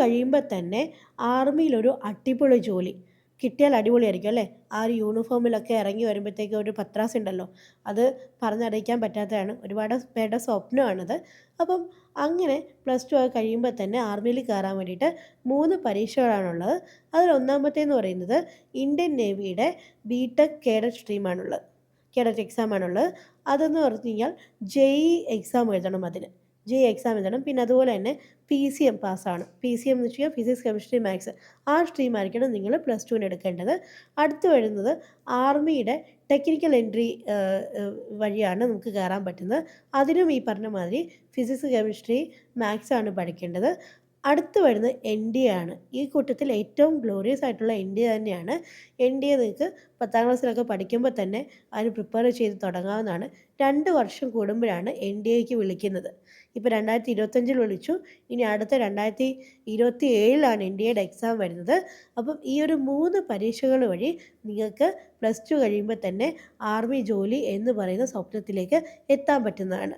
കഴിയുമ്പോൾ തന്നെ ആർമിയിലൊരു അടിപൊളി ജോലി കിട്ടിയാൽ അടിപൊളിയായിരിക്കും അല്ലേ? ആ ഒരു യൂണിഫോമിലൊക്കെ ഇറങ്ങി വരുമ്പോഴത്തേക്കും ഒരു പത്രാസ് ഉണ്ടല്ലോ, അത് പറഞ്ഞറിയിക്കാൻ പറ്റാത്തതാണ്. ഒരുപാട് പേരുടെ സ്വപ്നമാണത്. അപ്പം അങ്ങനെ +2 ഒക്കെ കഴിയുമ്പോൾ തന്നെ ആർമിയിൽ കയറാൻ വേണ്ടിയിട്ട് 3 പരീക്ഷകളാണുള്ളത്. അതിൽ ഒന്നാമത്തേന്ന് പറയുന്നത് ഇന്ത്യൻ നേവിയുടെ ബിടെക് കേഡറ്റ് സ്ട്രീമാണുള്ളത്. കേഡറ്റ് എക്സാമാണുള്ളത്. അതെന്ന് പറഞ്ഞു കഴിഞ്ഞാൽ JEE എക്സാം എഴുതണം അതിന്. JEE എക്സാം എഴുതണം. പിന്നെ അതുപോലെ തന്നെ PCM പാസ്സാണ്. PCM എന്ന് വെച്ച് കഴിഞ്ഞാൽ ഫിസിക്സ്, കെമിസ്ട്രി, മാത്സ്. ആ സ്ട്രീമായിരിക്കണം നിങ്ങൾ +2ന് എടുക്കേണ്ടത്. അടുത്ത് വരുന്നത് ആർമിയുടെ ടെക്നിക്കൽ എൻട്രി വഴിയാണ് നമുക്ക് കയറാൻ പറ്റുന്നത്. അതിനും ഈ പറഞ്ഞ മാതിരി ഫിസിക്സ്, കെമിസ്ട്രി, മാത്സാണ് പഠിക്കേണ്ടത്. അടുത്ത് വരുന്നത് NDA ആണ്. ഈ കൂട്ടത്തിൽ ഏറ്റവും ഗ്ലോറിയസ് ആയിട്ടുള്ള NDA തന്നെയാണ്. NDA നിങ്ങൾക്ക് 10ാം ക്ലാസ്സിലൊക്കെ പഠിക്കുമ്പോൾ തന്നെ അതിന് പ്രിപ്പയർ ചെയ്ത് തുടങ്ങാവുന്നതാണ്. 2 വർഷം കൂടുമ്പോഴാണ് NDAക്ക് വിളിക്കുന്നത്. ഇപ്പോൾ 2025 വിളിച്ചു. ഇനി അടുത്ത 2027 NDAയുടെ എക്സാം വരുന്നത്. അപ്പം ഈ ഒരു 3 പരീക്ഷകൾ വഴി നിങ്ങൾക്ക് +2 കഴിയുമ്പോൾ തന്നെ ആർമി ജോലി എന്ന് പറയുന്ന സ്വപ്നത്തിലേക്ക് എത്താൻ പറ്റുന്നതാണ്.